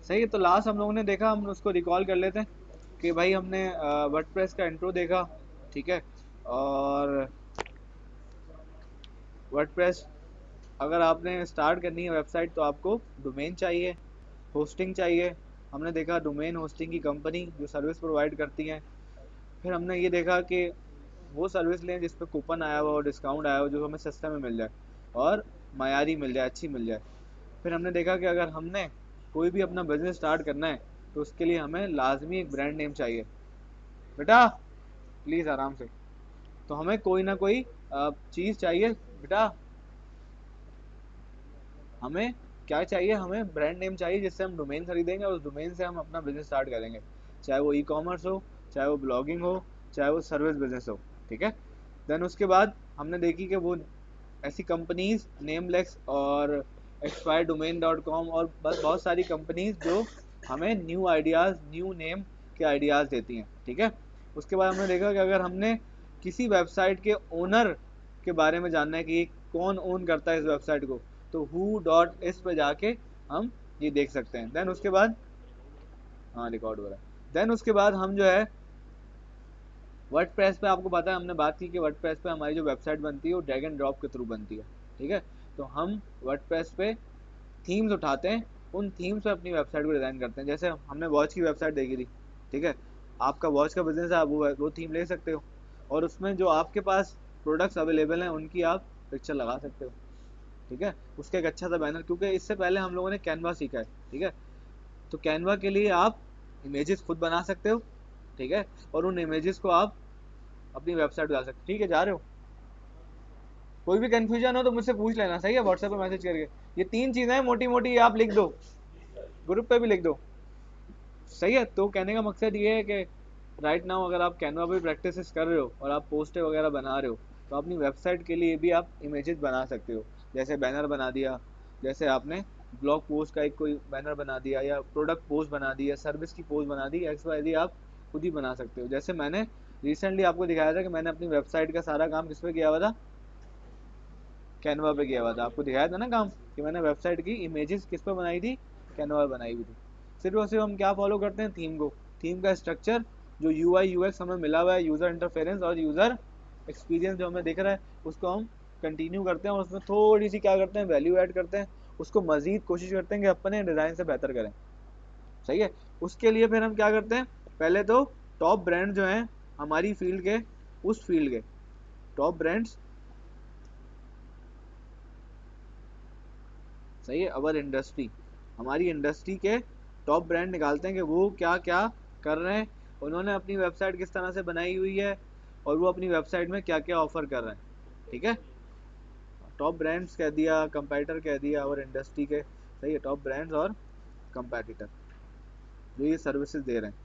सही है, तो लास्ट हम लोगों ने देखा, हम उसको रिकॉल कर लेते हैं कि भाई हमने वर्डप्रेस का इंट्रो देखा, ठीक है। और वर्डप्रेस अगर आपने स्टार्ट करनी है वेबसाइट तो आपको डोमेन चाहिए, होस्टिंग चाहिए। हमने देखा डोमेन होस्टिंग की कंपनी जो सर्विस प्रोवाइड करती हैं। फिर हमने ये देखा कि वो सर्विस लें जिस पे कूपन आया हुआ हो, डिस्काउंट आया हो, जो हमें सस्ते में मिल जाए और मयारी मिल जाए, अच्छी मिल जाए। फिर हमने देखा कि अगर हमने कोई भी अपना बिजनेस स्टार्ट करना है तो उसके लिए हमें लाजमी एक ब्रांड नेम चाहिए। बेटा प्लीज़ आराम से। तो हमें कोई ना कोई चीज़ चाहिए बेटा। हमें क्या चाहिए, हमें ब्रांड नेम चाहिए जिससे हम डोमेन खरीदेंगे और उस डोमेन से हम अपना बिजनेस स्टार्ट करेंगे, चाहे वो ई कॉमर्स हो, चाहे वो ब्लॉगिंग हो, चाहे वो सर्विस बिजनेस हो, ठीक है। देन उसके बाद हमने देखी कि वो ऐसी कंपनीज नेमलेक्स और expiredomain.com और बस बहुत सारी कंपनीज जो हमें न्यू आइडियाज़, न्यू नेम के आइडियाज़ देती हैं, ठीक है। उसके बाद हमने देखा कि अगर हमने किसी वेबसाइट के ओनर के बारे में जानना है कि कौन ओन करता है इस वेबसाइट को, तो who.is पे जाके हम ये देख सकते हैं। देन उसके बाद, हाँ रिकॉर्ड हो रहा है। देन उसके बाद हम जो है वर्डप्रेस पे, आपको पता है हमने बात की कि वर्डप्रेस पे हमारी जो वेबसाइट बनती है वो ड्रैग एंड ड्रॉप के थ्रू बनती है, ठीक है। तो हम वर्डप्रेस पे थीम्स उठाते हैं, उन थीम्स पे अपनी वेबसाइट को डिज़ाइन करते हैं। जैसे हमने वॉच की वेबसाइट देखी थी, ठीक है। आपका वॉच का बिजनेस है, आप वो थीम ले सकते हो और उसमें जो आपके पास प्रोडक्ट्स अवेलेबल हैं उनकी आप पिक्चर लगा सकते हो, ठीक है। उसका एक अच्छा सा बैनर, क्योंकि इससे पहले हम लोगों ने कैनवा सीखा है, ठीक है। तो कैनवा के लिए आप इमेजेस खुद बना सकते हो, ठीक है, और उन इमेजेस को आप अपनी वेबसाइट डाल सकते हो, ठीक है। जा रहे हो, कोई भी कंफ्यूजन हो तो मुझसे पूछ लेना, सही है, व्हाट्सएप पे मैसेज करके। ये 3 चीज़ें मोटी मोटी आप लिख दो, ग्रुप पे भी लिख दो, सही है। तो कहने का मकसद ये है कि राइट नाउ अगर आप कैनवा पे प्रैक्टिस कर रहे हो और आप पोस्टें वगैरह बना रहे हो तो अपनी वेबसाइट के लिए भी आप इमेजेस बना सकते हो। जैसे बैनर बना दिया, जैसे आपने ब्लॉग पोस्ट का एक कोई बैनर बना दिया, या प्रोडक्ट पोस्ट बना दी, या सर्विस की पोस्ट बना दी, एक्स वाई ज़ेड आप खुद ही बना सकते हो। जैसे मैंने रिसेंटली आपको दिखाया था कि मैंने अपनी वेबसाइट का सारा काम किस पे किया हुआ था, कैनवा पे किया हुआ था। आपको दिखाया था ना काम कि मैंने वेबसाइट की इमेजेस किस पे बनाई थी, कैनवा पे बनाई हुई थी। सिर्फ और सिर्फ हम क्या फॉलो करते हैं, थीम को, थीम का स्ट्रक्चर, जो UI UX हमें मिला हुआ है, यूज़र इंटरफेरेंस और यूज़र एक्सपीरियंस जो हमें दिख रहा है, उसको हम कंटिन्यू करते हैं और उसमें थोड़ी सी क्या करते हैं, वैल्यू ऐड करते हैं, उसको मजीद कोशिश करते हैं कि अपने डिज़ाइन से बेहतर करें, सही है। उसके लिए फिर हम क्या करते हैं, पहले तो टॉप ब्रांड जो हैं हमारी फील्ड के, उस फील्ड के टॉप ब्रांड्स, सही है, अवर इंडस्ट्री, हमारी इंडस्ट्री के टॉप ब्रांड निकालते हैं कि वो क्या क्या कर रहे हैं, उन्होंने अपनी वेबसाइट किस तरह से बनाई हुई है और वो अपनी वेबसाइट में क्या क्या ऑफर कर रहे हैं, ठीक है। टॉप ब्रांड्स कह दिया, कंपेटिटर कह दिया, और इंडस्ट्री के, सही है, टॉप ब्रांड्स और कंपेटिटर जो ये सर्विसेज दे रहे हैं।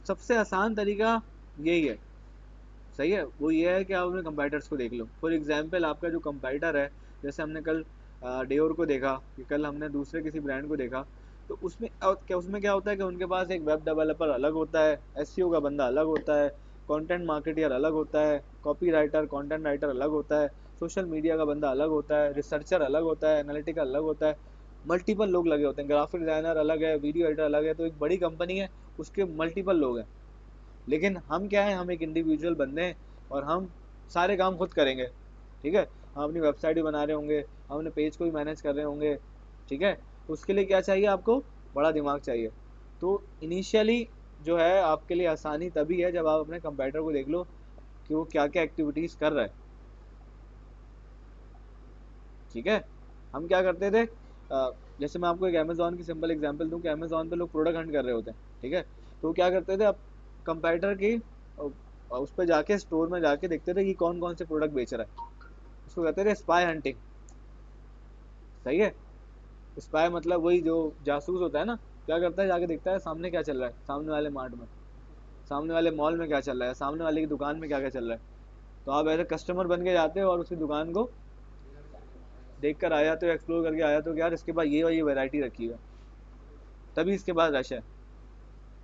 सबसे आसान तरीका यही है, सही है, वो ये है कि आप अपने कंपेटिटर्स को देख लो। फॉर एग्जांपल आपका जो कंपेटिटर है, जैसे हमने कल डेयोर को देखा, कि कल हमने दूसरे किसी ब्रांड को देखा, तो उसमें क्या होता है कि उनके पास एक वेब डेवलपर अलग होता है, SEO का बंदा अलग होता है, कंटेंट मार्केटर अलग होता है, कॉपी राइटर, कंटेंट राइटर अलग होता है, सोशल मीडिया का बंदा अलग होता है, रिसर्चर अलग होता है, एनालिटिकल अलग होता है, मल्टीपल लोग लगे होते हैं, ग्राफिक डिजाइनर अलग है, वीडियो एडिटर अलग है। तो एक बड़ी कंपनी है, उसके मल्टीपल लोग हैं। लेकिन हम क्या है, हम एक इंडिविजुअल बंदे हैं और हम सारे काम खुद करेंगे, ठीक है। हम अपनी वेबसाइट भी बना रहे होंगे, हम अपने पेज को भी मैनेज कर रहे होंगे, ठीक है। उसके लिए क्या चाहिए आपको, बड़ा दिमाग चाहिए। तो इनिशियली जो है आपके लिए आसानी तभी है जब आप अपने कंपेटिटर को देख लो कि वो क्या क्या एक्टिविटीज़ कर रहा है, ठीक है। हम क्या करते थे, जैसे मैं आपको एक अमेज़ॉन की सिंपल एग्जांपल दूं कि अमेज़ॉन पे लोग प्रोडक्ट हंट कर रहे होते हैं, ठीक है। तो क्या करते थे, अब कंपेटिटर की उस पर जाके स्टोर में जाके देखते थे कि कौन कौन से प्रोडक्ट बेच रहा है, उसको कहते थे स्पाई हंटिंग, सही है। स्पाई मतलब वही जो जासूस होता है ना, क्या करता है, जाके देखता है सामने क्या चल रहा है, सामने वाले मार्ट में, सामने वाले मॉल में क्या चल रहा है, सामने वाले की दुकान में क्या क्या चल रहा है। तो आप ऐसे कस्टमर बन के जाते हो और उसकी दुकान को देख कर आ जाते हो, एक्सप्लोर करके आ जाते हो कि यार इसके पास ये और ये वैरायटी रखी है, तभी इसके पास रश है,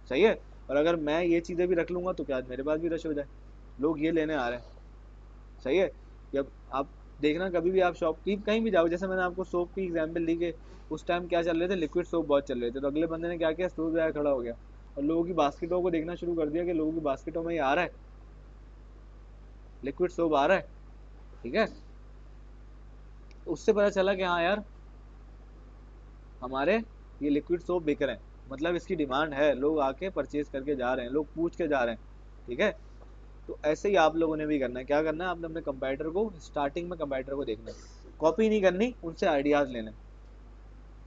सही है। और अगर मैं ये चीज़ें भी रख लूँगा तो क्या मेरे पास भी रश हो जाए, लोग ये लेने आ रहे हैं, सही है। जब आप देखना कभी भी आप शॉप की कहीं भी जाओ, जैसे मैंने आपको सोप की एग्जांपल दी कि उस टाइम क्या चल रहे थे, लिक्विड सोप बहुत चल रहे थे, तो अगले बंदे ने क्या किया, स्टोर पे आकर खड़ा हो गया और लोगों की बास्केटों को देखना शुरू कर दिया कि लोगों की बास्केटों में ये आ रहा है, लिक्विड सोप आ रहा है, ठीक है। उससे पता चला कि हाँ यार हमारे ये लिक्विड सोप बिक रहे हैं, मतलब इसकी डिमांड है, लोग आके परचेज करके जा रहे हैं, लोग पूछ के जा रहे हैं, ठीक है। तो ऐसे ही आप लोगों ने भी करना है, क्या करना है, आपने अपने कंपेटिटर को स्टार्टिंग में कंपेटिटर को देखना है, कॉपी नहीं करनी, उनसे आइडियाज लेने,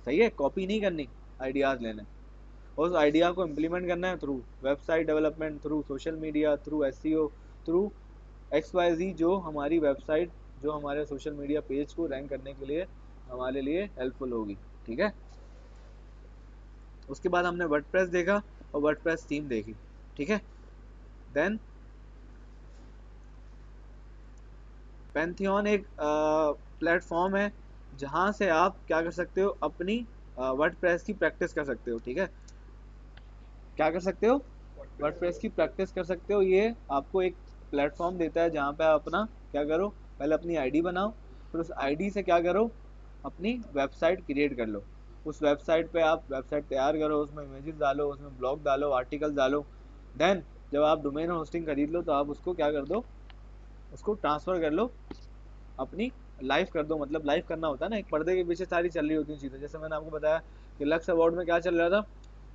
सही है, कॉपी नहीं करनी, आइडियाज लेने, और उस आइडिया को इम्प्लीमेंट करना है through website development, through social media, through SEO, through XYZ, जो हमारी वेबसाइट, जो हमारे सोशल मीडिया पेज को रैंक करने के लिए हमारे लिए हेल्पफुल होगी, ठीक है। उसके बाद हमने वर्डप्रेस देखा और वर्डप्रेस थीम देखी, ठीक है। देन पैंथियन एक प्लेटफॉर्म है जहाँ से आप क्या कर सकते हो, अपनी वर्डप्रेस की प्रैक्टिस कर सकते हो, ठीक है। क्या कर सकते हो, वर्डप्रेस की प्रैक्टिस कर सकते हो। ये आपको एक प्लेटफॉर्म देता है जहाँ पे आप अपना क्या करो, पहले अपनी आईडी बनाओ, फिर उस आईडी से क्या करो, अपनी वेबसाइट क्रिएट कर लो। उस वेबसाइट पे आप वेबसाइट तैयार करो, उसमें इमेजेस डालो, उसमें ब्लॉग डालो, आर्टिकल डालो। देन जब आप डोमेन होस्टिंग खरीद लो तो आप उसको क्या कर दो, उसको ट्रांसफ़र कर लो, अपनी लाइव कर दो। मतलब लाइव करना होता है ना, एक पर्दे के पीछे सारी चल रही होती हैं चीज़ें। जैसे मैंने आपको बताया कि लक्स अवार्ड में क्या चल रहा था,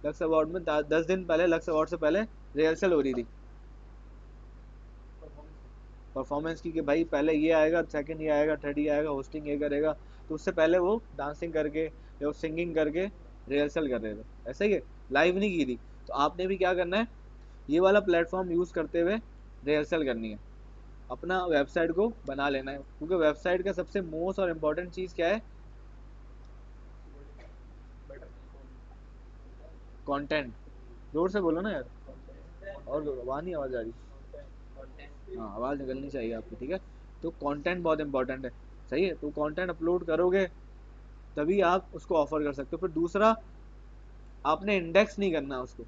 लक्स अवार्ड में 10 दिन पहले, लक्स अवार्ड से पहले रिहर्सल हो रही थी परफॉर्मेंस की, कि भाई पहले ये आएगा, सेकंड ये आएगा, थर्ड ये आएगा, होस्टिंग ये करेगा। तो उससे पहले वो डांसिंग करके या सिंगिंग करके रिहर्सल कर रहे थे, ऐसा ही है, लाइव नहीं की थी। तो आपने भी क्या करना है, ये वाला प्लेटफॉर्म यूज़ करते हुए रिहर्सल करनी है, अपना वेबसाइट को बना लेना है। क्योंकि वेबसाइट का सबसे मोस्ट और इम्पोर्टेंट चीज़ क्या है, कंटेंट। जोर से बोलो ना यार, और वहाँ नहीं आवाज़ आ रही, हाँ आवाज़ निकलनी चाहिए आपकी, ठीक है। तो कंटेंट बहुत इंपॉर्टेंट है, सही है। तो कंटेंट अपलोड करोगे तभी आप उसको ऑफर कर सकते हो। फिर दूसरा, आपने इंडेक्स नहीं करना उसको।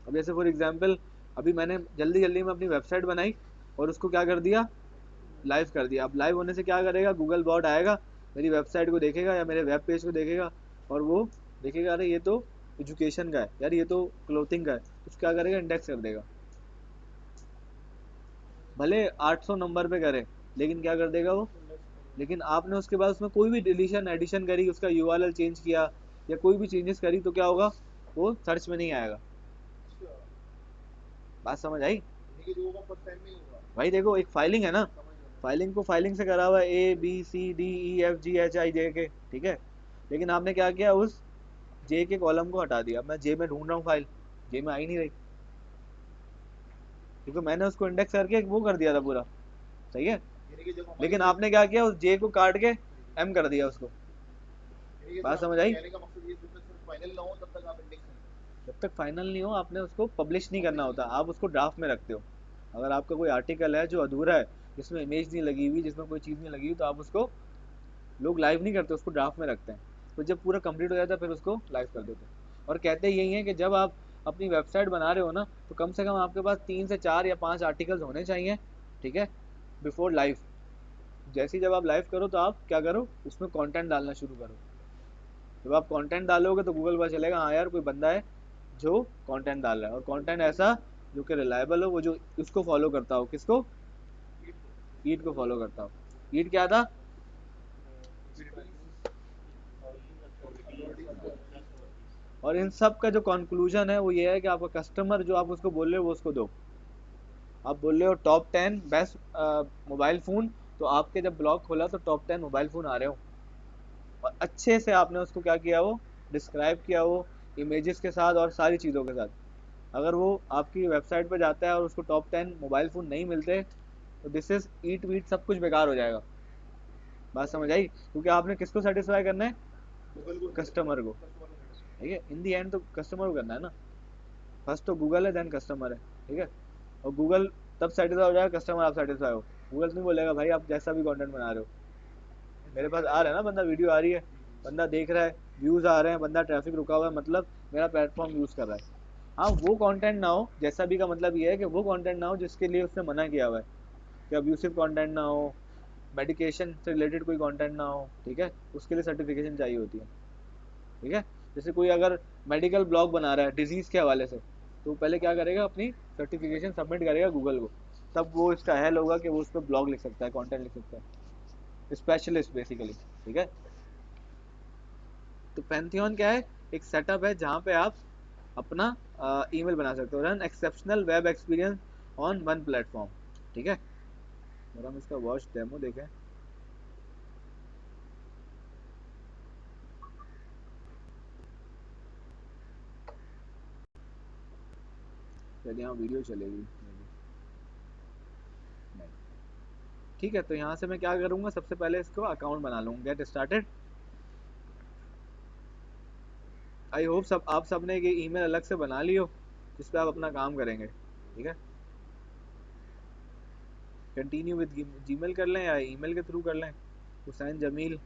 अब जैसे फॉर एग्जांपल, अभी मैंने जल्दी जल्दी में अपनी वेबसाइट बनाई और उसको क्या कर दिया, लाइव कर दिया। अब लाइव होने से क्या करेगा, गूगल बॉट आएगा, मेरी वेबसाइट को देखेगा या मेरे वेब पेज को देखेगा, और वो देखेगा अरे ये तो एजुकेशन का है यार, ये तो क्लोथिंग का है, तो उसको क्या करेगा, इंडेक्स कर देगा। भले 800 नंबर पे करे, लेकिन क्या कर देगा वो, लेकिन आपने उसके बाद उसमें कोई भी डिलीशन एडिशन करी, उसका यूआरएल चेंज किया या कोई भी चेंजेस करी, तो क्या होगा, वो सर्च में नहीं आएगा। बात समझ आई भाई? देखो एक फाइलिंग है ना, फाइलिंग को फाइलिंग से करा हुआ है, ABCDEFGHIJ के, ठीक है। लेकिन आपने क्या किया, उस जे के कॉलम को हटा दिया। अब मैं जे में ढूंढ रहा हूँ फाइल, जे में आई नहीं रही, क्योंकि मैंने उसको इंडेक्स करके वो कर दिया था पूरा, सही है। लेकिन आपने क्या किया, उस जे को काट के एम कर दिया उसको। बात समझ आई? जब तक फाइनल नहीं हो आपने उसको पब्लिश नहीं करना होता, आप उसको ड्राफ्ट में रखते हो। अगर आपका कोई आर्टिकल है जो अधूरा है, जिसमें इमेज नहीं लगी हुई, जिसमें कोई चीज़ नहीं लगी हुई, तो आप उसको, लोग लाइव नहीं करते, उसको ड्राफ्ट में रखते हैं। तो जब पूरा कंप्लीट हो जाता है फिर उसको लाइव कर देते हैं। और कहते यही है कि जब आप अपनी वेबसाइट बना रहे हो ना, तो कम से कम आपके पास 3 से 4 या 5 आर्टिकल्स होने चाहिए, ठीक है, बिफोर लाइव। जैसे ही जब आप लाइव करो तो आप क्या करो, उसमें कंटेंट डालना शुरू करो। जब आप कंटेंट डालोगे तो गूगल पर चलेगा, हाँ यार कोई बंदा है जो कंटेंट डाल रहा है, और कंटेंट ऐसा जो कि रिलायबल हो, वो जो उसको फॉलो करता हो, किसको, ईट को फॉलो करता हो। ईट क्या था, और इन सब का जो कंक्लूजन है वो ये है कि आपका कस्टमर जो आप उसको बोल रहे हो वो उसको दो। आप बोल रहे हो टॉप 10 बेस्ट मोबाइल फ़ोन, तो आपके जब ब्लॉग खोला तो टॉप 10 मोबाइल फ़ोन आ रहे हो, और अच्छे से आपने उसको क्या किया, वो डिस्क्राइब किया, वो इमेजेस के साथ और सारी चीज़ों के साथ। अगर वो आपकी वेबसाइट पर जाता है और उसको टॉप 10 मोबाइल फ़ोन नहीं मिलते, तो दिस इज़ ईट वीट सब कुछ बेकार हो जाएगा। बात समझ आई? क्योंकि आपने किसको सेटिस्फाई करना है, कस्टमर को, ठीक है। इन दी एंड तो कस्टमर को करना है ना, फर्स्ट तो गूगल है, देन कस्टमर है, ठीक है। और गूगल तब सेटिस्फाई हो जाएगा, कस्टमर आप सेटिस्फाई हो। गूगल नहीं बोलेगा भाई आप जैसा भी कंटेंट बना रहे हो, मेरे पास आ रहा है ना, बंदा वीडियो आ रही है, बंदा देख रहा है, व्यूज़ आ रहे हैं, बंदा ट्रैफिक रुका हुआ है, मतलब मेरा प्लेटफॉर्म यूज़ कर रहा है। हाँ वो कंटेंट ना हो, जैसा भी का मतलब ये है कि वो कंटेंट ना हो जिसके लिए उसने मना किया हुआ है। कि अब्यूसिव कंटेंट ना हो, मेडिकेशन से रिलेटेड कोई कंटेंट ना हो, ठीक है, उसके लिए सर्टिफिकेशन चाहिए होती है, ठीक है। जैसे कोई अगर मेडिकल ब्लॉग बना रहा है डिजीज के हवाले से, तो पहले क्या करेगा, अपनी सर्टिफिकेशन सबमिट करेगा गूगल को, तब वो इसका अहल होगा कि वो उस पर ब्लॉग लिख सकता है, कंटेंट लिख सकता है, स्पेशलिस्ट बेसिकली, ठीक है। तो पैंथियन क्या है, एक सेटअप है जहाँ पे आप अपना ईमेल बना सकते हो, run exceptional web experience on one platform, ठीक है। और हम इसका वॉच डेमो देखें, चलिए यहाँ वीडियो चलेगी नहीं, ठीक है। तो यहाँ से मैं क्या करूँगा, सबसे पहले इसको अकाउंट बना लूँगा, गेट स्टार्टेड। आई होप सब आप सब ने ये ईमेल अलग से बना ली हो जिस पे आप अपना काम करेंगे, ठीक है। कंटिन्यू विद जीमेल कर लें या ईमेल के थ्रू कर लें, हुसैन जमील,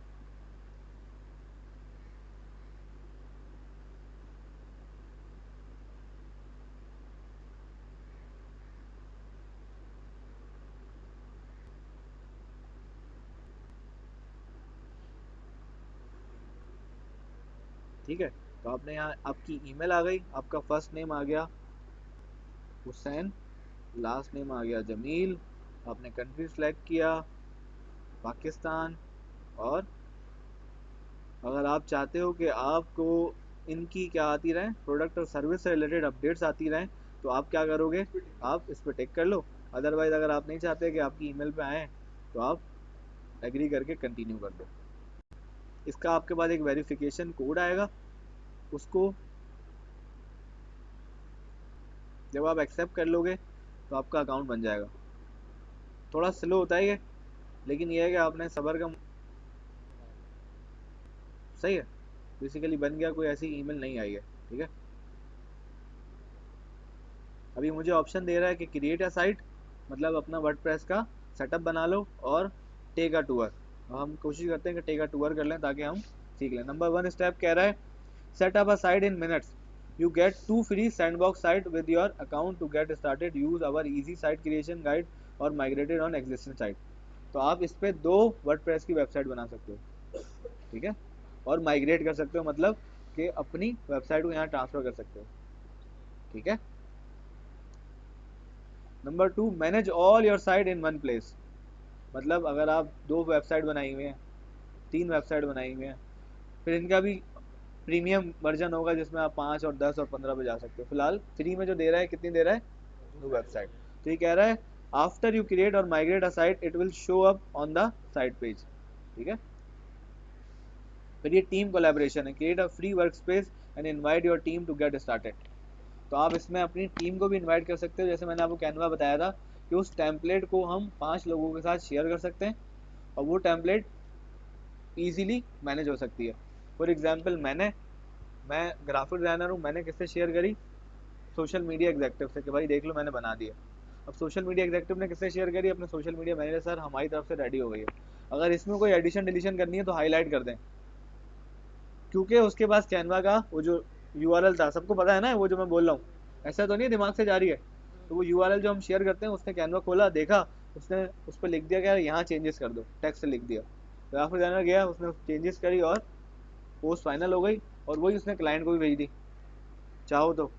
ठीक है। तो आपने यहाँ आपकी ईमेल आ गई, आपका फर्स्ट नेम आ गया हुसैन, लास्ट नेम आ गया जमील, आपने कंट्री सेलेक्ट किया पाकिस्तान, और अगर आप चाहते हो कि आपको इनकी क्या आती रहे, प्रोडक्ट और सर्विस से रिलेटेड अपडेट्स आती रहें, तो आप क्या करोगे, आप इस पर टिक कर लो। अदरवाइज अगर आप नहीं चाहते कि आपकी ईमेल पे आए, तो आप एग्री करके कंटिन्यू कर दो। इसका आपके पास एक वेरिफिकेशन कोड आएगा, उसको जब आप एक्सेप्ट कर लोगे तो आपका अकाउंट बन जाएगा। थोड़ा स्लो होता है ये, लेकिन ये है कि आपने सब्र का, सही है, बेसिकली बन गया, कोई ऐसी ईमेल नहीं आई है, ठीक है। अभी मुझे ऑप्शन दे रहा है कि क्रिएट अ साइट, मतलब अपना वर्डप्रेस का सेटअप बना लो और टेक अ टूर। हम कोशिश करते हैं कि टेक अ टूर कर लें ताकि हम सीख लें। नंबर 1 स्टेप कह रहा है set up a site in minutes, you get 2 free sandbox site with your account to get started, use our easy site creation guide or migrated on existing site. तो आप इस पे 2 वर्डप्रेस की website बना सकते हो, ठीक है, और माइग्रेट कर सकते हो, मतलब कि अपनी वेबसाइट को यहाँ ट्रांसफर कर सकते हो, ठीक है। Number 2, manage all your site in one place, मतलब अगर आप 2 वेबसाइट बनाई हुई हैं, 3 वेबसाइट बनाई हुई हैं, फिर इनका भी प्रीमियम वर्जन होगा जिसमें आप 5 और 10 और 15 पे जा सकते हो। फिलहाल फ्री में जो दे रहा है, कितनी दे रहा है, 2 वेबसाइट। तो ये कह रहा है after you create or migrate a site it will show up on the site page, ठीक है। फिर ये टीम कोलैबोरेशन है, create a free workspace and invite your team to get started. तो आप इसमें अपनी टीम को भी इनवाइट कर सकते हो, जैसे मैंने आपको कैनवा बताया था कि उस टेम्पलेट को हम 5 लोगों के साथ शेयर कर सकते हैं और वो टेम्पलेट ईजिली मैनेज हो सकती है। फॉर एग्जाम्पल मैं ग्राफिक डिज़ाइनर हूँ, मैंने किससे शेयर करी, सोशल मीडिया एग्जेक्टिव से, कि भाई देख लो मैंने बना दिया। अब सोशल मीडिया एग्जेक्टिव ने किससे शेयर करी, अपने सोशल मीडिया मैनेजर, सर हमारी तरफ से रेडी हो गई है, अगर इसमें कोई एडिशन डिलीशन करनी है तो हाईलाइट कर दें, क्योंकि उसके पास कैनवा का वो जो यूआरएल था, सबको पता है ना वो जो मैं बोल रहा हूँ, ऐसा तो नहीं दिमाग से जा रही है। तो वो यूआरएल जो हम शेयर करते हैं, उसने कैनवा खोला, देखा, उसने उस पर लिख दिया कि यार यहाँ चेंजेस कर दो, टेक्स्ट से लिख दिया, ग्राफिक डिजाइनर गया, उसने चेंजेस करी और पोस्ट फाइनल हो गई, और वही उसने क्लाइंट को भी भेज दी। चाहो तो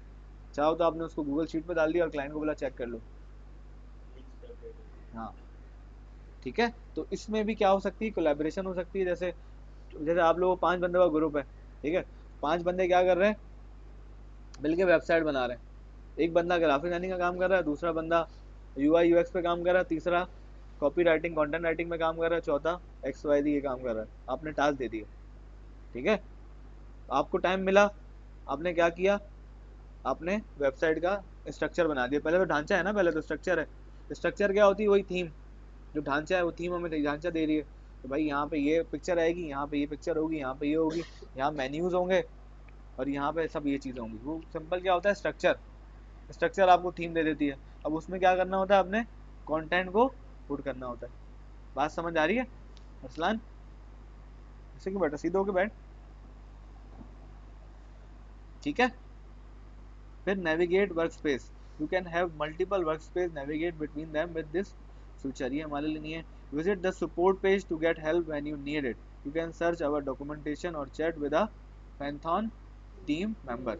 चाहो तो आपने उसको गूगल शीट पे डाल दिया और क्लाइंट को बोला चेक कर लो। हाँ, ठीक है। तो इसमें भी क्या हो सकती है, कोलैबोरेशन हो सकती है। जैसे जैसे आप लोगों 5 बंदे का ग्रुप है, ठीक है, 5 बंदे क्या कर रहे हैं, मिलके वेबसाइट बना रहे हैं। एक बंदा ग्राफिक डिजाइनिंग का काम कर रहा है, दूसरा बंदा यूआई यूएक्स पे काम कर रहा है, तीसरा कॉपी राइटिंग कंटेंट राइटिंग में काम कर रहा है, चौथा एक्स वाई दी ये काम कर रहा है। आपने टास्क दे दिए, ठीक है। आपको टाइम मिला, आपने क्या किया, आपने वेबसाइट का स्ट्रक्चर बना दिया। पहले तो ढांचा है ना, पहले तो स्ट्रक्चर है। स्ट्रक्चर क्या होती है, वही थीम, जो ढांचा है वो थीम हमें ढांचा दे रही है। तो भाई यहाँ पे ये पिक्चर आएगी, यहाँ पे ये पिक्चर होगी, यहाँ पे ये होगी, यहाँ मेन्यूज होंगे, और यहाँ पे सब ये चीज़ें होंगी। वो सिंपल क्या होता है, स्ट्रक्चर। स्ट्रक्चर आपको थीम दे देती है। अब उसमें क्या करना होता है, अपने कंटेंट को पुट करना होता है। बात समझ आ रही है अरसलान? ऐसे क्यों बैठा, सीधे होके बैठ, ठीक है। फिर navigate workspace, you can have multiple workspace, navigate between them with this feature, ये हमारे लिए नहीं है। Visit the support page to get help when you need it, you can search our documentation और chat with a Pantheon team member.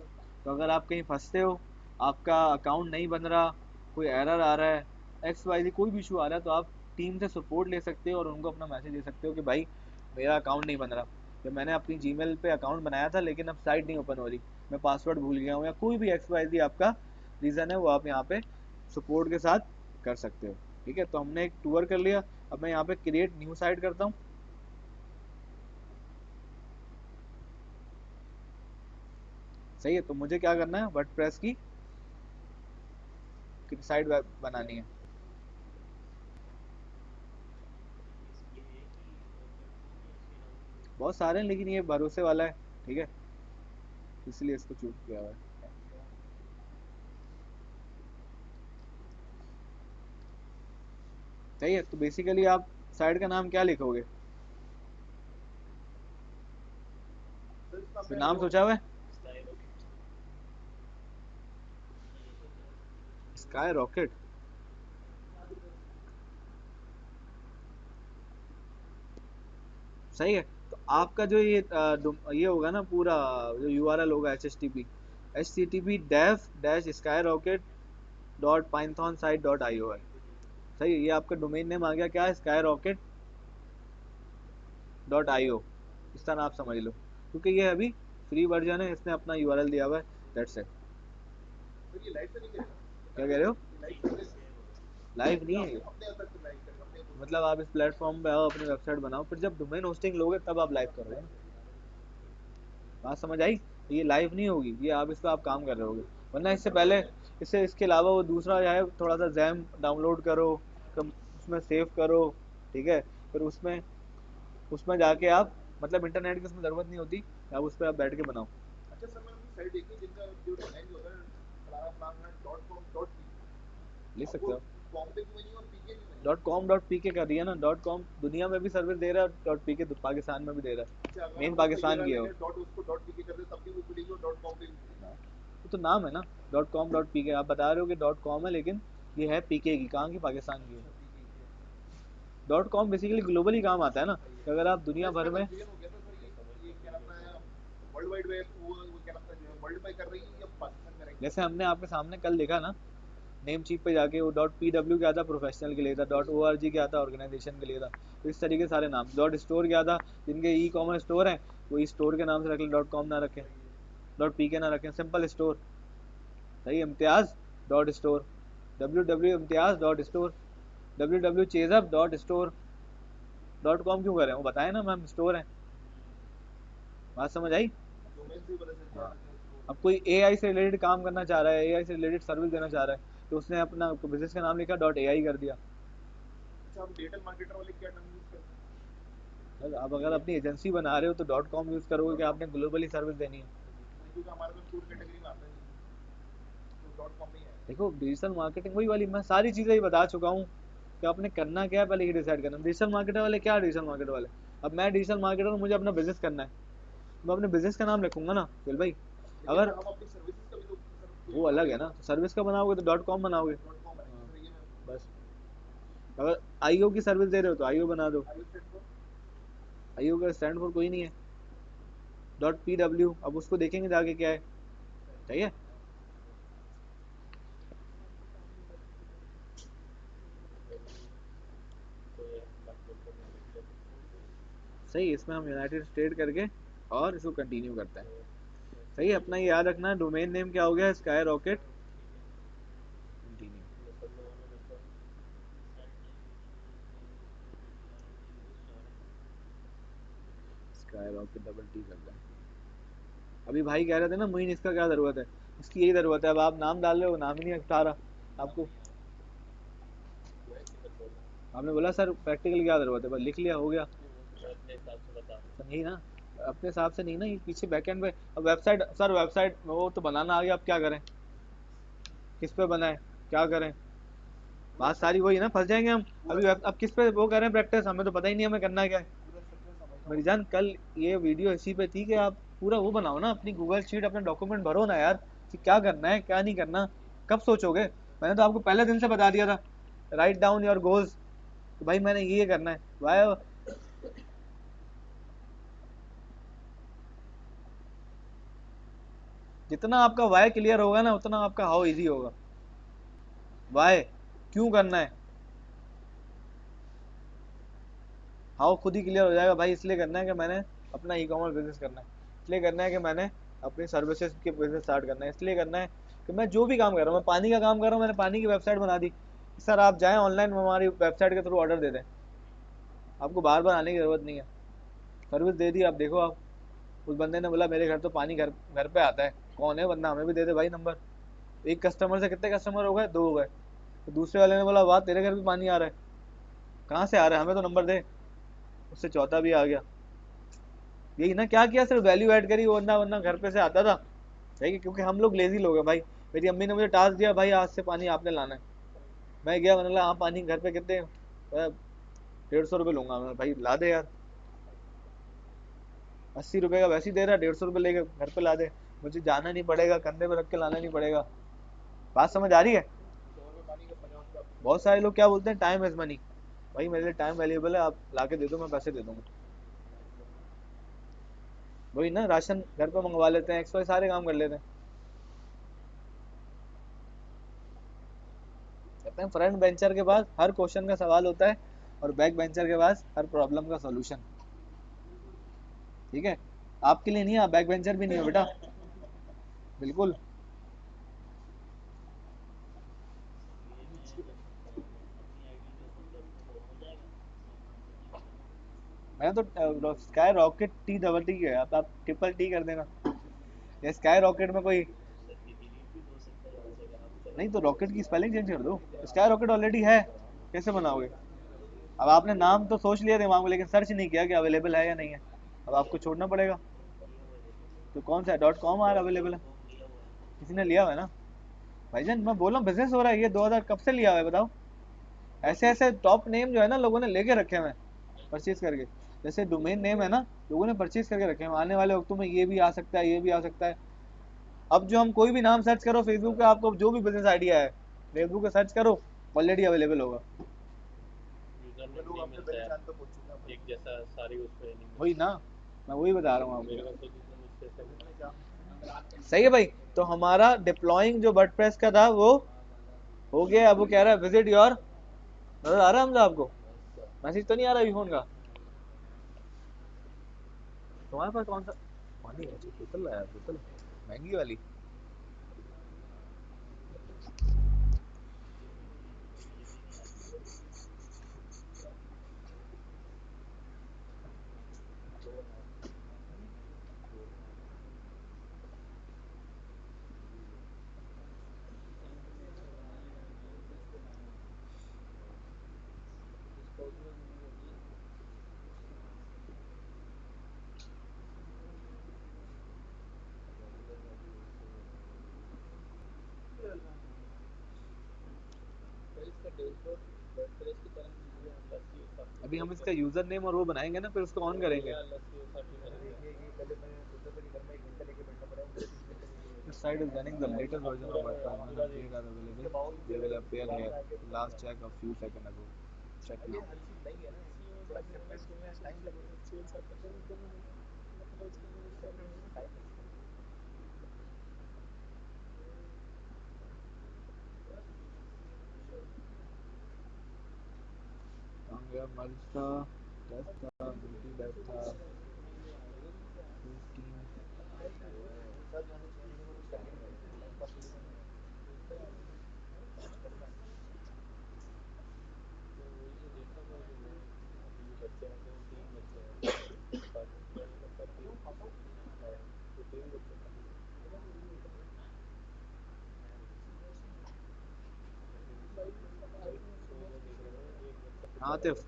तो अगर आप कहीं फंसते हो, आपका अकाउंट नहीं बन रहा, कोई एरर आ रहा है, एक्स वाई जी कोई भी इशू आ रहा है, तो आप टीम से सपोर्ट ले सकते हो और उनको अपना मैसेज दे सकते हो कि भाई मेरा अकाउंट नहीं बन रहा, जब मैंने अपनी जीमेल पे अकाउंट बनाया था लेकिन अब साइट नहीं ओपन हो रही, मैं पासवर्ड भूल गया हूँ, या कोई भी एक्स वाई जी आपका रीज़न है, वो आप यहाँ पे सपोर्ट के साथ कर सकते हो। ठीक है, तो हमने एक टूर कर लिया। अब मैं यहाँ पे क्रिएट न्यू साइट करता हूँ। सही है, तो मुझे क्या करना है, वर्डप्रेस की साइट बनानी है। बहुत सारे हैं लेकिन ये भरोसे वाला है, ठीक है, इसलिए इसको चूज किया हुआ है। सही है, तो बेसिकली आप साइट का नाम क्या लिखोगे, कोई नाम सोचा हुआ है? Sky rocket. सही है, तो आपका जो ये होगा ना पूरा, जो यूआरएल होगा http://skyrocket.pythonsite.io है। सही है, ये आपका डोमेन नेम आ गया, क्या है, skyrocket.io, इस तरह आप समझ लो, क्योंकि ये अभी फ्री वर्जन है, इसने अपना यूआरएल दिया हुआ है, दैट्स इट। क्या कह रहे हो? लाइव नहीं है ये, मतलब आप इस प्लेटफॉर्म पे आओ, अपनी वेबसाइट बनाओ, फिर जब डोमेन होस्टिंग लोगे तब आप लाइव करोगे ना। बात समझ आई? ये लाइव नहीं होगी, ये आप इस पर आप काम कर रहे होगे, वरना इससे पहले, इससे इसके अलावा वो दूसरा जो है थोड़ा सा जैम डाउनलोड करो, उसमें सेव करो, ठीक है, फिर उसमें उसमें जाके आप, मतलब इंटरनेट की उसमें ज़रूरत नहीं होती, आप उस पर आप बैठ के बनाओ। अच्छा सर, मैंने अपनी साइट देखी जिनका जो डोमेन जो होता है फलाना फलाना .com.pk, लिख सकते हो, कॉम पे क्यों नहीं और पीके क्यों नहीं? .com.pk कर दिया ना, .com दुनिया में भी सर्विस दे रहा है, .pk पाकिस्तान में भी दे रहा है। अच्छा, मेन पाकिस्तान की हो डॉट उसको .pk कर दे तब भी वो खुलेगी और .com पे भी खुलेगी। वो तो नाम है ना, .com.pk, आप बता रहे हो कि .com है लेकिन ये है पीके की, कहाँ की, पाकिस्तान की है। .com बेसिकली ग्लोबली काम आता है ना, कि अगर आप दुनिया भर में, वर्ल्ड वाइड वेब वो क्या नाम था जो है वर्ल्ड में कर रही है या पाकिस्तान में रहेगी, जैसे हमने आपके सामने कल देखा ना, नेम चीप पे जाके वो .pw क्या था, प्रोफेशनल के लिए था, .org क्या था, ऑर्गेनाइजेशन के लिए था, तो इस तरीके सारे नाम, .store क्या था, जिनके ई कॉमर्स स्टोर है वो ई स्टोर के नाम से रख लें, .com ना रखें, .pk ना रखें, सिंपल स्टोर। सही, इम्तियाज .स्टोर, इम्तियाज .स्टोर, चेजअप .स्टोर, .com क्यों करें, वो बताए ना मैम, स्टोर है। बात समझ आई? हाँ। अब कोई एआई से रिलेटेड काम करना चाह रहा है, एआई से रिलेटेड सर्विस देना चाह रहा है, तो उसने अपना बिजनेस का नाम लिखा .ai कर दिया। अच्छा, हम डिजिटल मार्केटर वाले क्या नाम यूज करते हैं? अब अगर अपनी एजेंसी बना रहे हो तो .com यूज करोगे कि आपने ग्लोबली सर्विस देनी है, क्योंकि हमारा तो टूर कैटेगरी में आता है, तो .com में ही है। देखो डिजिटल मार्केटिंग वही वाली, मैं सारी चीज़ें ही बता चुका हूँ कि आपने करना क्या है, पहले ये डिसाइड करना। डिजिटल मार्केटर वाले क्या, डिजिटल मार्केटर वाले, अब मैं डिजिटल मार्केटर हूँ, मुझे अपना बिजनेस करना है, मैं अपने बिजनेस का नाम रखूंगा ना फिर भाई। अगर हम अपनी सर्विसेज का भी तो वो अलग है ना, सर्विस का बनाओगे तो .com बनाओगे। हाँ, बस अगर आईओ की सर्विस दे रहे हो तो आईओ बना दो। आईओ का स्टैंड फॉर कोई नहीं है, .pw, अब उसको देखेंगे जाके क्या है। सही है, सही, इसमें हम यूनाइटेड स्टेट करके और इसको कंटिन्यू करते हैं। सही है, अपना ये याद रखना है, डोमेन नेम क्या हो गया, sky rocket continue, sky rocket double T कर दें। अभी भाई कह रहे थे ना मुइन, इसका क्या ज़रूरत है, इसकी यही ज़रूरत है, अब आप नाम डाल रहे हो, नाम ही नहीं उठा रहा आपको, आपने बोला सर प्रैक्टिकल क्या ज़रूरत है, बस लिख लिया हो गया। तो नहीं ना, अपने हिसाब से नहीं ना, ये पीछे बैकएंड पे, अब वेबसाइट, सर वेबसाइट वो तो बनाना आ गया, अब क्या करें, किस पे बनाए, क्या करें, बात सारी वही है ना, फंस जाएंगे हम। अभी अब किस पे वो करें प्रैक्टिस, हमें तो पता ही नहीं हमें करना क्या है। मेरी जान, कल ये वीडियो इसी पे थी कि आप पूरा वो बनाओ ना, अपनी गूगल शीट, अपना डॉक्यूमेंट भरो ना यार, कि क्या करना है क्या नहीं करना, कब सोचोगे, मैंने तो आपको पहले दिन से बता दिया था, राइट डाउन योर गोल्स, तो भाई मैंने ये करना है वाई, जितना आपका वाई क्लियर होगा ना उतना आपका हाउ इजी होगा। वाई क्यों करना है, हाउ खुद ही क्लियर हो जाएगा भाई। इसलिए करना है कि मैंने अपना ई कॉमर्स बिजनेस करना है, इसलिए करना है कि मैंने अपनी सर्विसेज के बिजनेस स्टार्ट करना है, इसलिए करना है कि मैं जो भी काम कर रहा हूँ, मैं पानी का काम कर रहा हूँ, मैंने पानी की वेबसाइट बना दी। सर आप जाएं ऑनलाइन हमारी वेबसाइट के थ्रू ऑर्डर दे दें, आपको बार बार आने की ज़रूरत नहीं है। सर्विस दे दी, आप देखो आप। उस बंदे ने बोला मेरे घर तो पानी घर घर पे आता है, कौन है बंदा, हमें भी दे दे भाई नंबर। एक कस्टमर से कितने कस्टमर हो गए, 2 हो गए। तो दूसरे वाले ने बोला वाह तेरे घर भी पानी आ रहा है, कहाँ से आ रहा है, हमें तो नंबर दे। उससे चौथा भी आ गया। यही ना, क्या किया, सिर्फ वैल्यू ऐड करी, वरना वरना घर पे से आता था। ठीक है, क्योंकि हम लोग लेजी लोग हैं भाई। मेरी अम्मी ने मुझे टास्क दिया, भाई आज से पानी आपने लाना है। मैं गया, मैंने बोला हाँ पानी घर पे कितने, 150 रुपये लूंगा। मैं भाई ला दे यार, 80 रुपये का वैसे ही दे रहा, 150 रुपये लेके घर पे ला दे। मुझे जाना नहीं पड़ेगा, कंधे पे रख के लाना नहीं पड़ेगा। बात समझ आ रही है। बहुत सारे लोग क्या बोलते हैं, टाइम इज मनी। भाई मेरे लिए टाइम वैल्यूएबल है, आप ला के दे दो, मैं पैसे दे दूंगा। वही ना, राशन घर पे मंगवा लेते हैं, एक्स वाई सारे काम कर लेते हैं। कहते हैं फ्रंट बेंचर के पास हर क्वेश्चन का सवाल होता है, और बैक बेंचर के पास हर प्रॉब्लम का सॉल्यूशन। ठीक है, आपके लिए नहीं, आप बैक बेंचर भी नहीं हो बेटा। बिल्कुल। मैं तो sky rocket T double T है, आप ट्रिपल टी कर देना। या स्काई रॉकेट में कोई नहीं, तो रॉकेट की स्पेलिंग चेंज कर दो। स्काई रॉकेट ऑलरेडी है, कैसे बनाओगे। अब आपने नाम तो सोच लिया दिमाग में, लेकिन सर्च नहीं किया कि अवेलेबल है या नहीं है। अब आपको छोड़ना पड़ेगा। तो कौन सा डॉट कॉम आर अवेलेबल है, किसी ने लिया हुआ है ना। भाईजान मैं बोल रहा हूँ बिजनेस हो रहा है, ये 2000 कब से लिया हुआ है बताओ। ऐसे ऐसे टॉप नेम जो है ना लोगों ने लेके रखे हुए हैं, परचेज करके। जैसे डोमेन नेम है ना, लोगों ने परचेज करके रखे हैं, आने वाले वक्तों में ये भी आ सकता है, ये भी आ सकता है। अब जो हम कोई भी नाम सर्च करो फेसबुक पे, आपको जो भी बिजनेस आइडिया है फेसबुक पे सर्च करो, ऑलरेडी अवेलेबल होगा। वही ना, मैं वही बता रहा हूँ आपको। सही है भाई। तो हमारा डिप्लॉइंग जो वर्डप्रेस का था वो हो गया। अब वो कह रहा है विजिट योर, नजर आ रहा है हमसे आपको, मैसेज तो नहीं आ रहा अभी फोन का। तुम्हारे पास कौन सा पानी है, बोतल लाया, बोतल महंगी वाली। अभी हम इसका यूजर नेम और वो बनाएंगे ना, फिर उसको ऑन करेंगे। This site is running the latest version of WordPress. When update are available, they will appear here. Last check a few seconds ago. Check now. कहाँ गया मर्ज था, टेस्ट था, मल्टी बैच था, टीम। आतिफ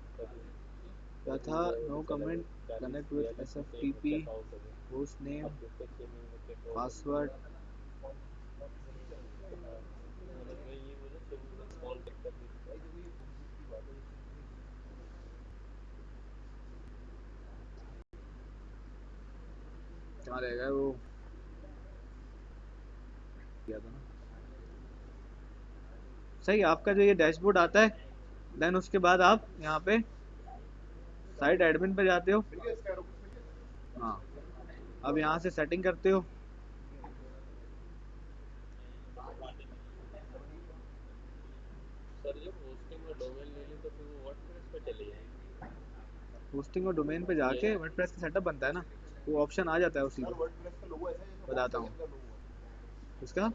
क्या था, no comment, connect with SFTP, host name, password. कहाँ रह गया वो, किया था ना। सही, आपका जो ये डैशबोर्ड आता है देन उसके बाद आप यहाँ पे साइट एडमिन पे जाते हो। हाँ, अब यहाँ से सेटिंग करते हो। सर जब होस्टिंग और डोमेन ले ली तो फिर वो वर्डप्रेस पे चले जाएंगे। होस्टिंग और डोमेन पे जाके वर्डप्रेस का सेटअप बनता है ना, वो ऑप्शन आ जाता है उसी में। बताता हूँ उसका।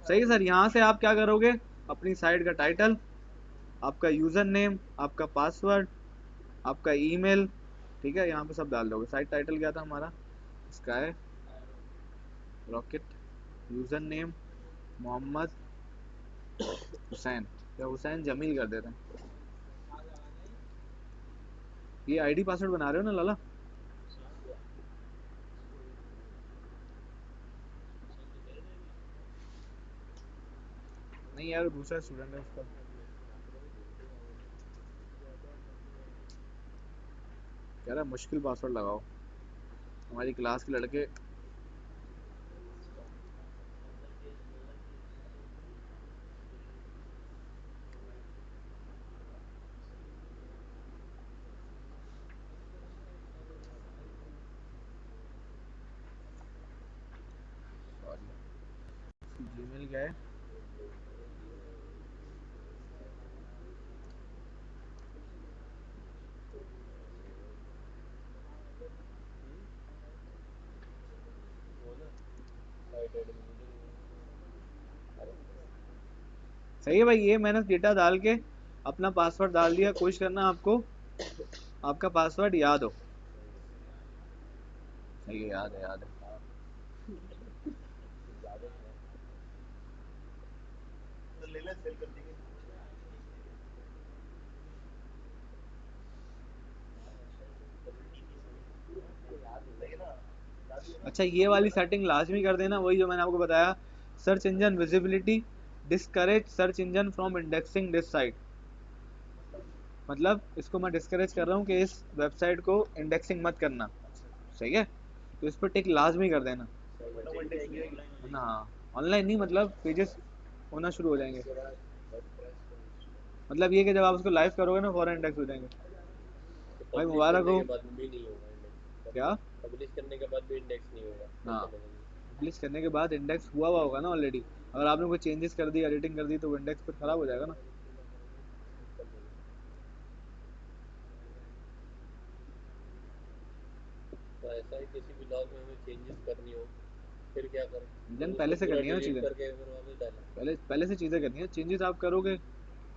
सही है सर, यहाँ से आप क्या करोगे, अपनी साइट का टाइटल, आपका यूज़र नेम, आपका पासवर्ड, आपका ईमेल, ठीक है, यहाँ पे सब डाल दोगे। साइट टाइटल क्या था हमारा, sky rocket, user name Mohammad Hussain, या हुसैन जमील कर देते हैं। ये आईडी पासवर्ड बना रहे हो ना लाला? नहीं यार, दूसरा स्टूडेंट है उसका। कह रहा मुश्किल पासवर्ड लगाओ, हमारी क्लास के लड़के। सॉरी, जीमेल क्या है? वो ना साइट एडमिन। सही है भाई, ये मैंने डेटा डाल के अपना पासवर्ड डाल दिया। कोशिश करना आपको आपका पासवर्ड याद हो। सही है, याद है, याद है। अच्छा, ये वाली सेटिंग लाजमी कर देना, वही जो मैंने आपको बताया, search engine visibility discourage search engine from indexing this site. मतलब इसको मैं डिस्करेज कर रहा हूँ कि इस वेबसाइट को इंडेक्सिंग मत करना। सही है, तो इस पर टिक लाजमी कर देना। ना, ऑनलाइन नहीं, मतलब पेजेस होना शुरू हो जाएंगे। मतलब ये कि जब आप उसको लाइव करोगे ना, फॉरन इंडेक्स हो जाएंगे। तो भाई पब्लिश मुबारक करने हो। के बाद भी नहीं होगा इंडेक्स। क्या? पब्लिश करने के बाद भी इंडेक्स नहीं होगा, हाँ, कैसे बनेंगे? पब्लिश करने के बाद इंडेक्स हुआ हुआ होगा ना ऑलरेडी। अगर आपने कोई चेंजेस कर दी, एडिटिंग कर दी, तो इंडेक्स फिर खराब हो जाएगा ना। तो ऐसा ही किसी भी लॉग में हमें चेंजेस करनी हो फिर क्या करें? जन तो पहले उसको से पूरा करनी है ना डिलीट चीज़ें। करके फिर वापस डालें? पहले पहले से चीज़ें करनी है। चेंजेस आप करोगे,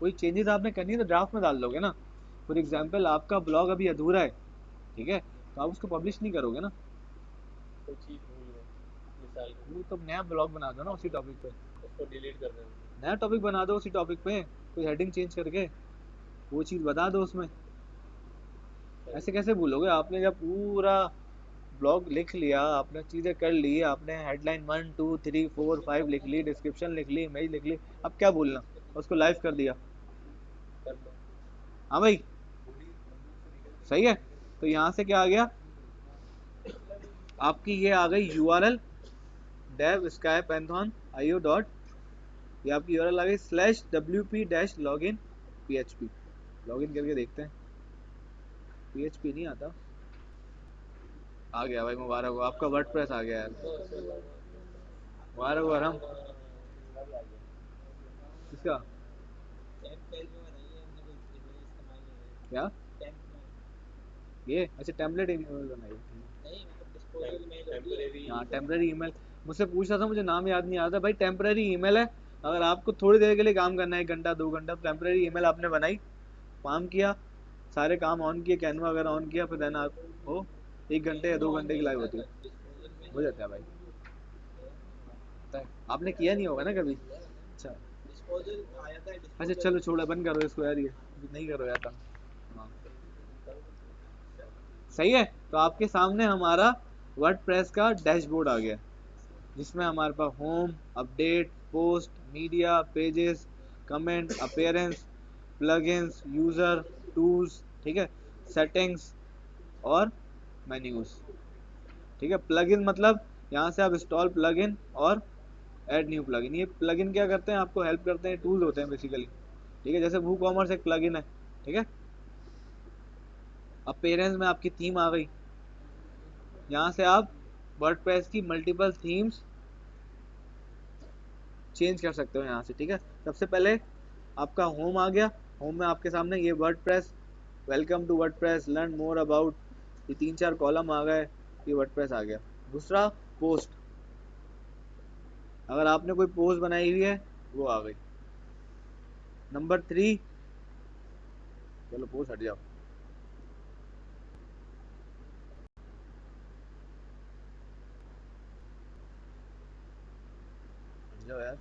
कोई चेंजेस आपने करनी है तो ड्राफ्ट में डाल दोगे ना। फॉर एग्जाम्पल, आपका ब्लॉग अभी अधूरा है, ठीक है, तो आप उसको पब्लिश नहीं करोगे ना। कोई चीज़ भूल गए मिसाल के, वो तो नया ब्लॉग बना दो ना उसी टॉपिक पे। उसको डिलीट कर देंगे। नया टॉपिक बना दो उसी टॉपिक पे, कोई हेडिंग चेंज करके वो चीज़ बता दो उसमें। ऐसे कैसे भूलोगे? आपने जब पूरा ब्लॉग लिख लिया, आपने चीज़ें कर ली, आपने हेडलाइन 1 2 3 4 5 लिख ली, डिस्क्रिप्शन लिख ली, इमेज लिख ली, अब क्या भूलना? उसको लाइव कर दिया। कर लो। हाँ भाई, सही है। तो यहाँ से क्या आ गया, आपकी ये आ गई URL, dev sky python io dot, ये आपकी URL आ गई /wp-login लॉगिन करके देखते हैं। PHP नहीं आता। आ गया भाई, मुबारक हो, आपका वर्डप्रेस आ गया यार। मुबारक हो आराम। किसका? क्या? ये अच्छा, टेम्पलेट ईमेल बनाई टेम्परेरी। है। हाँ, टेम्पररी ईमेल। मुझसे पूछ रहा था, मुझे नाम याद नहीं आ रहा था भाई। टेम्पररी ईमेल है, अगर आपको थोड़ी देर के लिए काम करना है, 1 घंटा 2 घंटा, टेम्पररी ईमेल आपने बनाई, काम किया, सारे काम ऑन किए, कैनवा वगैरह ऑन किया, फिर देन आप वो 1 घंटे या 2 घंटे की लाइव होती है। हो जाता है भाई, होता है। आपने किया नहीं होगा ना कभी? अच्छा, अच्छा चलो छोड़ो, बंद करो इसको यार, ये नहीं करो यार तंग। हाँ, सही है। तो आपके सामने हमारा वर्डप्रेस का डैशबोर्ड आ गया, जिसमें हमारे पास home, update, post, media, pages, comment, appearance, plugins, user, tools, ठीक है, सेटिंग्स और मेन्यूज। ठीक है, प्लगइन मतलब यहाँ से आप इंस्टॉल प्लगइन और ऐड न्यू प्लगइन। ये प्लगइन क्या करते हैं, आपको हेल्प करते हैं, टूल्स होते हैं बेसिकली। ठीक है, जैसे वू कॉमर्स एक प्लगइन है, ठीक है। अपीयरेंस में आपकी थीम आ गई, यहाँ से आप वर्डप्रेस की मल्टीपल थीम्स चेंज कर सकते हो यहाँ से, ठीक है। सबसे पहले आपका होम आ गया, होम में आपके सामने ये WordPress, welcome to WordPress, learn more about, ये 3-4 कॉलम आ गए, ये वर्डप्रेस आ गया। दूसरा पोस्ट, अगर आपने कोई पोस्ट बनाई हुई है वो आ गई। नंबर 3, चलो पोस्ट हट जाओ, हट जाओ यार,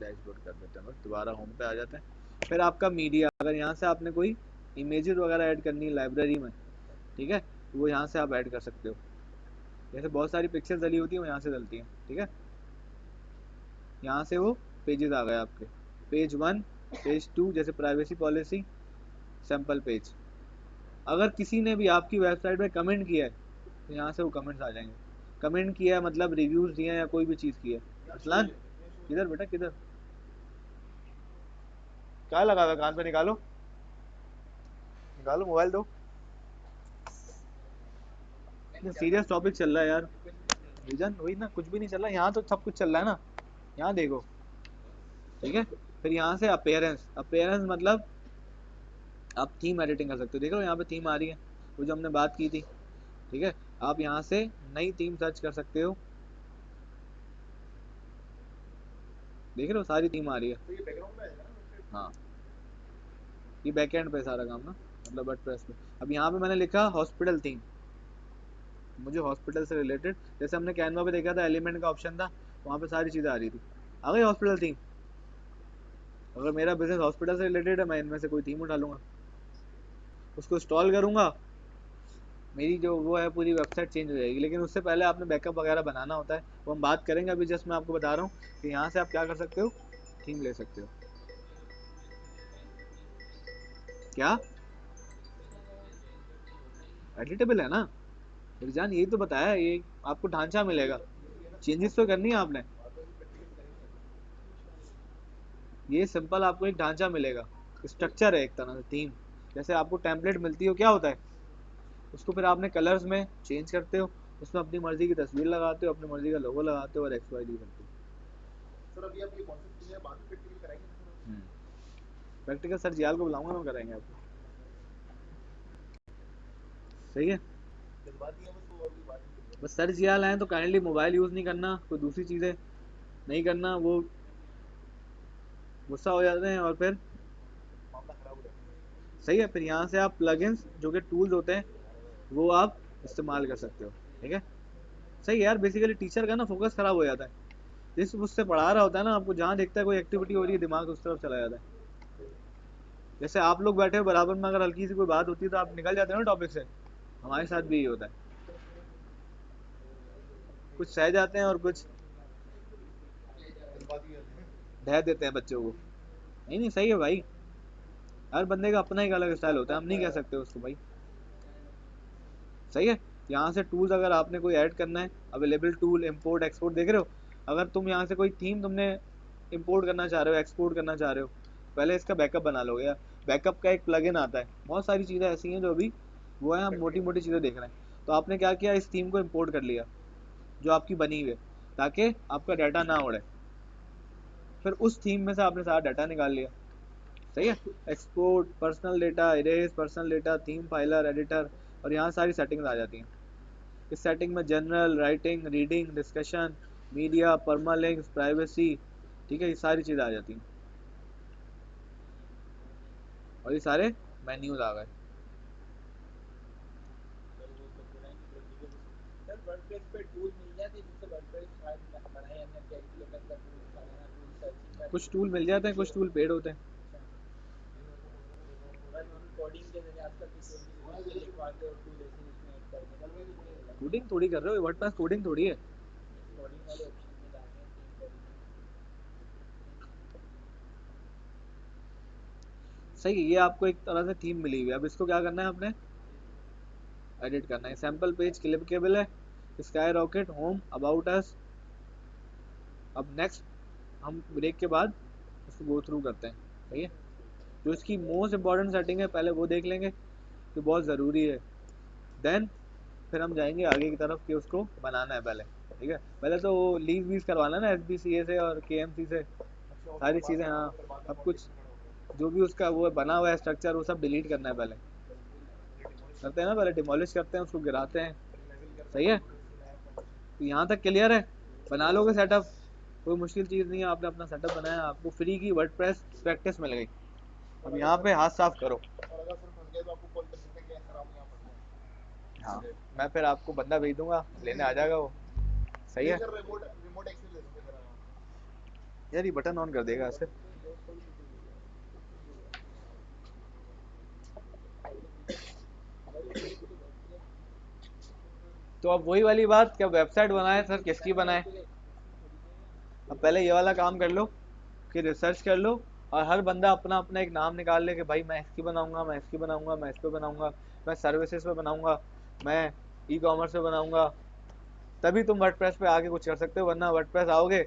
डैशबोर्ड कर देते हैं, बस दोबारा होम पे आ जाते हैं। फिर आपका मीडिया, अगर यहाँ से आपने कोई इमेजेस वगैरह ऐड करनी है लाइब्रेरी में, ठीक है, तो वो यहाँ से आप ऐड कर सकते हो। जैसे बहुत सारी पिक्चर्स डली होती है वो यहाँ से डलती हैं, ठीक है। यहाँ से वो पेजेस आ गए आपके, पेज 1, पेज 2, जैसे प्राइवेसी पॉलिसी, सैम्पल पेज। अगर किसी ने भी आपकी वेबसाइट में कमेंट किया है तो यहाँ से वो कमेंट्स आ जाएंगे। कमेंट किया है मतलब रिव्यूज दिए हैं या कोई भी चीज़ की है। अफलान किधर बेटा, किधर क्या लगा हुआ कान पे, निकालो निकालो मोबाइल दो, सीरियस टॉपिक चल रहा है यार। रीजन वही ना, कुछ भी नहीं चल रहा यहाँ, तो सब कुछ चल रहा है ना, यहाँ देखो, ठीक है। फिर यहाँ से अपेयरेंस, अपेयरेंस मतलब आप थीम एडिटिंग कर सकते हो, देख लो यहाँ पे थीम आ रही है, वो जो हमने बात की थी, ठीक है। आप यहाँ से नई थीम सर्च कर सकते हो, देख रहे हो सारी थीम आ रही है। हाँ, ये बैकएंड पे सारा काम ना, मतलब वर्डप्रेस पे। अब यहाँ पे मैंने लिखा हॉस्पिटल थीम, मुझे हॉस्पिटल से रिलेटेड, जैसे हमने कैनवा पे देखा था एलिमेंट का ऑप्शन था, वहाँ पे सारी चीज़ें आ रही थी, आ गई हॉस्पिटल थीम। अगर मेरा बिजनेस हॉस्पिटल से रिलेटेड है, मैं इनमें से कोई थीम उठा लूँगा, उसको इंस्टॉल करूँगा, मेरी जो वो है पूरी वेबसाइट चेंज हो जाएगी। लेकिन उससे पहले आपने बैकअप वगैरह बनाना होता है, वो हम बात करेंगे। अभी जस्ट मैं आपको बता रहा हूँ कि यहाँ से आप क्या कर सकते हो, थीम ले सकते हो। क्या एडिटेबल है ना, मेरी जान, यही तो बताया, ये आपको ढांचा मिलेगा, चेंजेस तो करनी है आपने, ये सिंपल आपको एक ढांचा मिलेगा, स्ट्रक्चर है एक तरह से थीम। जैसे आपको टेम्पलेट मिलती हो, क्या होता है, उसको फिर आपने कलर्स में चेंज करते हो, उसमें अपनी मर्जी की तस्वीर लगाते हो, अपनी मर्जी का लोगो लगाते हो और एक्स वाई डी करते हो। सर अभी आप ये कॉन्सेप्ट क्लियर, बाद में प्रैक्टिकल कराएंगे। प्रैक्टिकल सर जियाल को बुलाऊंगा, मैं कराएंगे आपको, सही है। बस सर जियाल आए तो काइंडली मोबाइल यूज़ नहीं करना, कोई दूसरी चीज़ें नहीं करना, वो गुस्सा हो जाते हैं और फिर मामला खराब हो जाता है। सही है, फिर यहाँ से आप प्लगइन्स जो कि टूल्स होते हैं वो आप इस्तेमाल कर सकते हो, ठीक है। सही है यार, बेसिकली टीचर का ना फोकस खराब हो जाता है, जिस उससे पढ़ा रहा होता है ना, आपको जहाँ देखता है कोई एक्टिविटी हो रही है दिमाग उस तरफ चला जाता है। जैसे आप लोग बैठे हो बराबर में, अगर हल्की सी कोई बात होती है तो आप निकल जाते हो ना टॉपिक से, हमारे साथ भी यही होता है, कुछ सह जाते हैं और कुछ ढह देते हैं बच्चों को। नहीं नहीं, सही है भाई, हर बंदे का अपना एक अलग स्टाइल होता है, हम नहीं कह सकते उसको भाई, सही है। यहाँ से टूल्स अगर आपने कोई ऐड करना है, अवेलेबल टूल, इंपोर्ट एक्सपोर्ट, देख रहे हो, अगर तुम यहाँ से कोई थीम तुमने इंपोर्ट करना चाह रहे हो, एक्सपोर्ट करना चाह रहे हो, पहले इसका बैकअप बना लोगे यार। बैकअप का एक प्लगइन आता है, बहुत सारी चीज़ें ऐसी हैं जो अभी वो है, हम मोटी मोटी चीज़ें देख रहे हैं। तो आपने क्या किया, इस थीम को इम्पोर्ट कर लिया जो आपकी बनी हुई है, ताकि आपका डाटा ना उड़े। फिर उस थीम में से आपने सारा डाटा निकाल लिया, सही है। Export personal data, erase personal data, theme filer, editor, और यहाँ सारी सेटिंग्स आ जाती हैं। इस सेटिंग में general, writing, reading, discussion, media, permalinks, privacy, ठीक है, ये सारी चीज़ें आ जाती हैं और ये सारे मेन्यूज आ गए। सर वर्डप्रेस पे टूल मिल जाते हैं जिससे वर्डप्रेस फाइल बनाए, हमने कैलकुलेटर का टूल, बनाना टूल, सर्चिंग का कुछ टूल मिल जाते हैं, कुछ टूल पेड होते हैं। बस हम कोडिंग के जरिए आजकल की कोडिंग लिखवाते और टूल ऐसे उसमें ऐड कर देते, कोडिंग थोड़ी कर रहे हो, वर्डप्रेस कोडिंग थोड़ी है। कोडिंग वाले ऑप्शन में जाते हैं थीम कोडिंग। सही है, ये आपको एक तरह से थीम मिली हुई है, अब इसको क्या करना है आपने, एडिट करना है। सैम्पल पेज क्लिकेबल है, sky rocket, home, about us. अब नेक्स्ट हम ब्रेक के बाद इसको गो थ्रू करते हैं। सही है। जो इसकी मोस्ट इम्पॉर्टेंट सेटिंग है पहले वो देख लेंगे कि बहुत ज़रूरी है, देन फिर हम जाएंगे आगे की तरफ कि उसको बनाना है पहले। ठीक है, पहले तो वो लीज वीज करवाना ना SBCA से और KMC से सारी चीज़ें। हाँ, अब कुछ जो भी उसका वो बना हुआ है स्ट्रक्चर वो सब डिलीट करना है पहले। करते हैं ना, पहले डिमोलिश करते हैं, उसको गिराते हैं। सही है, तो यहाँ तक क्लियर है। बना लोगे सेटअप, कोई मुश्किल चीज़ नहीं है। आपने अपना सेटअप बनाया, आपको फ्री की वर्डप्रेस प्रैक्टिस मिल गई। अब यहाँ पे हाथ साफ करो। हाँ, मैं फिर आपको बंदा भेज दूंगा, लेने आ जाएगा वो। सही है यार, ये बटन ऑन कर देगा ऐसे। तो अब वही वाली बात, क्या वेबसाइट बनाए सर, किसकी बनाए? अब पहले ये वाला काम कर लो कि रिसर्च कर लो, और हर बंदा अपना अपना एक नाम निकाल ले कि भाई मैं इसकी बनाऊंगा, मैं इसकी बनाऊंगा, मैं इस पे बनाऊंगा, मैं सर्विसेज पे बनाऊंगा, मैं ई कॉमर्स पे बनाऊंगा। तभी तुम वर्डप्रेस पे आके कुछ कर सकते हो, वरना वर्डप्रेस आओगे